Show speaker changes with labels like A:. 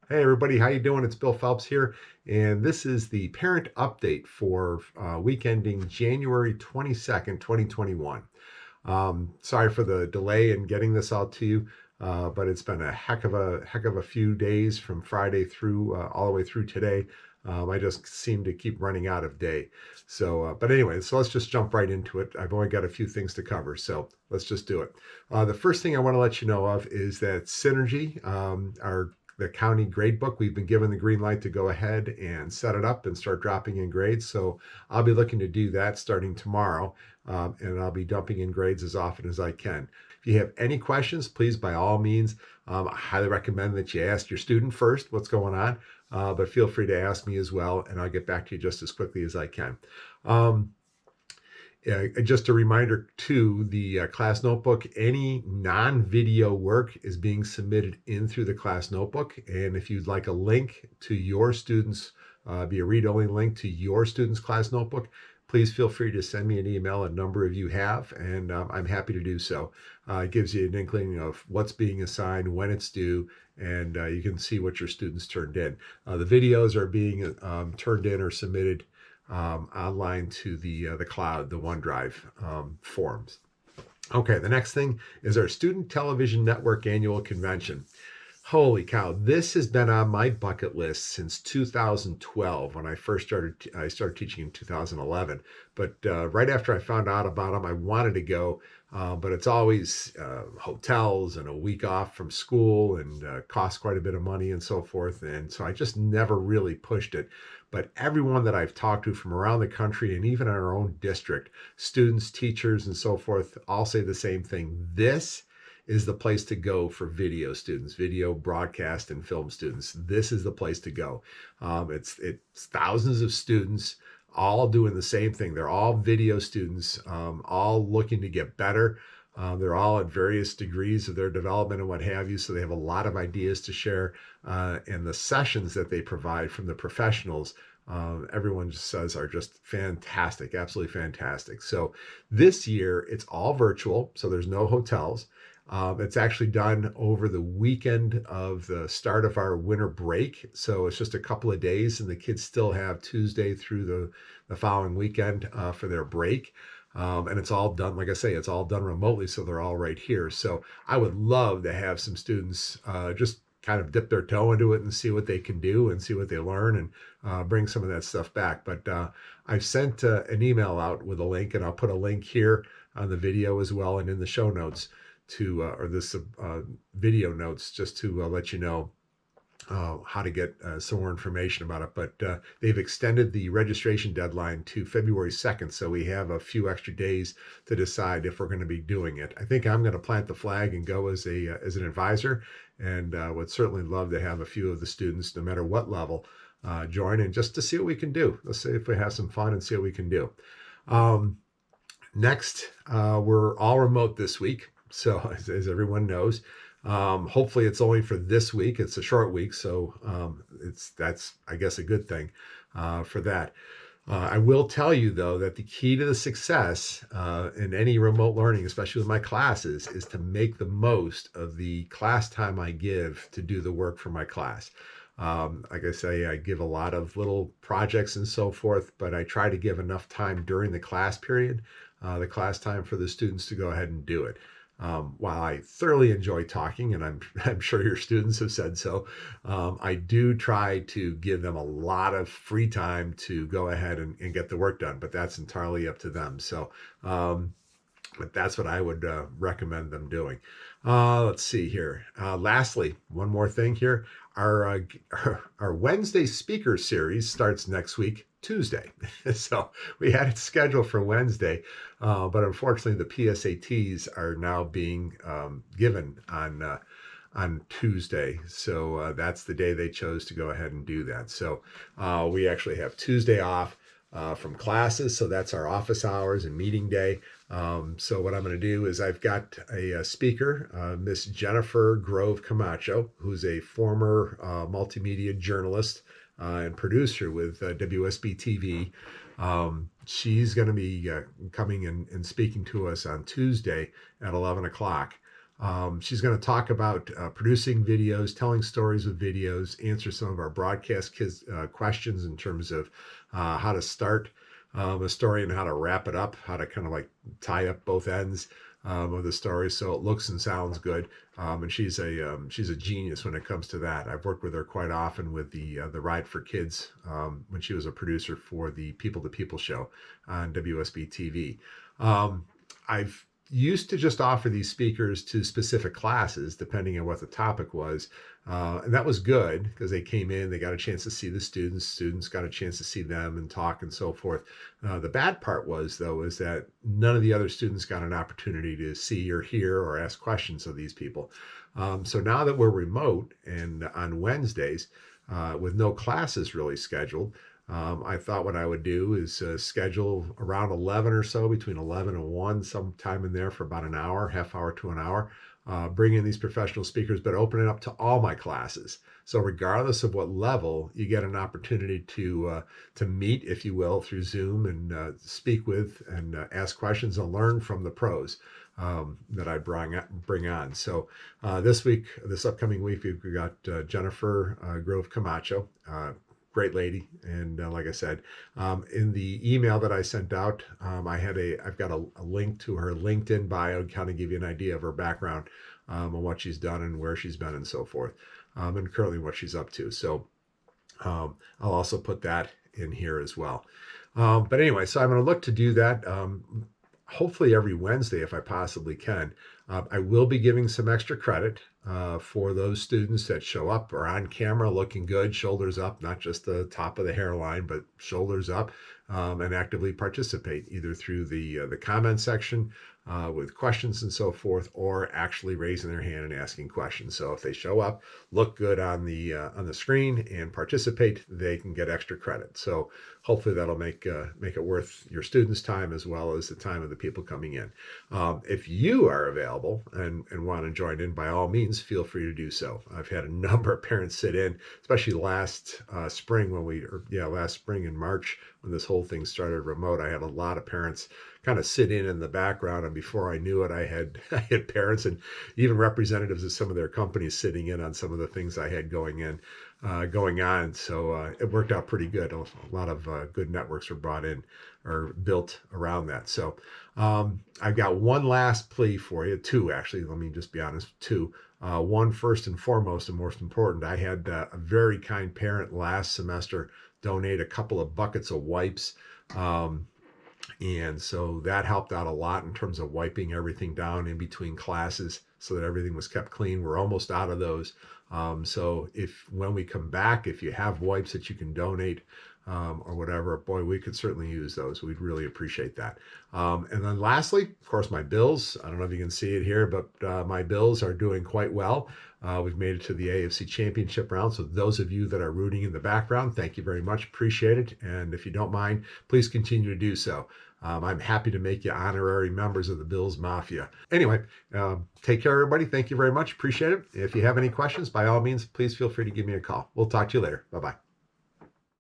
A: Hey everybody, how you doing? It's Bill Phelps here, and this is the parent update for week ending January 22nd, 2021. Sorry for the delay in getting this out to you, but it's been a heck of a few days from Friday through all the way through today. I just seem to keep running out of day. But anyway, so let's just jump right into it. I've only got a few things to cover, so let's just do it. The first thing I want to let you know of is that Synergy, our the county grade book, we've been given the green light to go ahead and set it up and start dropping in grades. So I'll be looking to do that starting tomorrow, and I'll be dumping in grades as often as I can. If you have any questions, please, by all means, I highly recommend that you ask your student first what's going on, but feel free to ask me as well, and I'll get back to you just as quickly as I can. Um, just a reminder too, the class notebook, any non-video work is being submitted in through the class notebook. And if you'd like a link to your students, be a read-only link to your students' class notebook, please feel free to send me an email. A number of you have, and I'm happy to do so. It gives you an inkling of what's being assigned, when it's due, and you can see what your students turned in. The videos are being turned in or submitted online to the cloud, the OneDrive forms. Okay, the next thing is our Student Television Network Annual Convention. Holy cow, this has been on my bucket list since 2012 when I started teaching in 2011. But right after I found out about them, I wanted to go, but it's always hotels and a week off from school and costs quite a bit of money and so forth. And so I just never really pushed it. But everyone that I've talked to from around the country and even in our own district, students, teachers, and so forth, all say the same thing. This is the place to go for video students, video broadcast and film students. This is the place to go. It's thousands of students all doing the same thing. They're all video students, all looking to get better. They're all at various degrees of their development and what have you. So they have a lot of ideas to share. And the sessions that they provide from the professionals, everyone just says are just fantastic, absolutely fantastic. So this year it's all virtual. So there's no hotels. It's actually done over the weekend of the start of our winter break. So it's just a couple of days, and the kids still have Tuesday through the following weekend for their break. And it's all done, like I say, it's all done remotely. So they're all right here. So I would love to have some students just kind of dip their toe into it and see what they can do and see what they learn and bring some of that stuff back. But I've sent an email out with a link, and I'll put a link here on the video as well and in the show notes to or this video notes just to let you know how to get some more information about it. But they've extended the registration deadline to February 2nd, so we have a few extra days to decide if we're going to be doing it. I think I'm going to plant the flag and go as an advisor, and would certainly love to have a few of the students, no matter what level, join and just to see what we can do. Let's see if we have some fun and see what we can do. Next, we're all remote this week. So as everyone knows, hopefully it's only for this week. It's a short week, so that's I guess a good thing for that. I will tell you though that the key to the success in any remote learning, especially with my classes, is to make the most of the class time I give to do the work for my class. Like I say, I give a lot of little projects and so forth, but I try to give enough time during the class period, the class time for the students to go ahead and do it. While I thoroughly enjoy talking, and I'm sure your students have said so, I do try to give them a lot of free time to go ahead and get the work done, but that's entirely up to them. So, but that's what I would recommend them doing. Let's see here. Lastly, one more thing here. Our Wednesday speaker series starts next week, Tuesday. So we had it scheduled for Wednesday, but unfortunately the PSATs are now being given on Tuesday. So that's the day they chose to go ahead and do that. So we actually have Tuesday off from classes. So that's our office hours and meeting day. So what I'm going to do is I've got a speaker, Miss Jennifer Grove Camacho, who's a former multimedia journalist and producer with WSB TV. She's going to be coming and speaking to us on Tuesday at 11 o'clock. She's going to talk about producing videos, telling stories with videos, answer some of our broadcast kids questions in terms of how to start a story and how to wrap it up, how to kind of like tie up both ends of the story so it looks and sounds good. And she's a genius when it comes to that. I've worked with her quite often with the Ride for Kids when she was a producer for the People to People show on WSB TV. I've used to just offer these speakers to specific classes depending on what the topic was, and that was good because they came in, they got a chance to see the students got a chance to see them and talk and so forth. The bad part was, though, is that none of the other students got an opportunity to see or hear or ask questions of these people. So now that we're remote and on Wednesdays with no classes really scheduled, I thought what I would do is schedule around 11 or so, between 11 and 1, sometime in there for about an hour, half hour to an hour, bring in these professional speakers, but open it up to all my classes. So regardless of what level, you get an opportunity to meet, if you will, through Zoom and speak with and ask questions and learn from the pros that I bring on. So this upcoming week, we've got Jennifer Grove Camacho. Great lady, and like I said, in the email that I sent out, I've got a link to her LinkedIn bio to kind of give you an idea of her background, and what she's done and where she's been and so forth, and currently what she's up to. So I'll also put that in here as well. But anyway, so I'm going to look to do that. Hopefully every Wednesday if I possibly can. I will be giving some extra credit for those students that show up or on camera looking good, shoulders up, not just the top of the hairline, but shoulders up, and actively participate either through the comment section with questions and so forth, or actually raising their hand and asking questions. So if they show up, look good on the screen and participate, they can get extra credit. So hopefully that'll make it worth your students' time as well as the time of the people coming in. If you are available and want to join in, by all means, feel free to do so. I've had a number of parents sit in, especially last spring last spring in March when this whole thing started remote. I had a lot of parents kind of sit in the background, and before I knew it, I had parents and even representatives of some of their companies sitting in on some of the things I had going on. So it worked out pretty good. A lot of good networks were brought in or built around that. So I've got one last plea for you, two actually. Let me just be honest, two. One, first and foremost, and most important, I had a very kind parent last semester donate a couple of buckets of wipes. And so that helped out a lot in terms of wiping everything down in between classes so that everything was kept clean. We're almost out of those. So when we come back, if you have wipes that you can donate or whatever, boy, we could certainly use those. We'd really appreciate that. And then lastly, of course, my Bills. I don't know if you can see it here, but my Bills are doing quite well. We've made it to the AFC Championship round. So those of you that are rooting in the background, thank you very much. Appreciate it. And if you don't mind, please continue to do so. I'm happy to make you honorary members of the Bills Mafia. Anyway, take care, everybody. Thank you very much. Appreciate it. If you have any questions, by all means, please feel free to give me a call. We'll talk to you later. Bye-bye.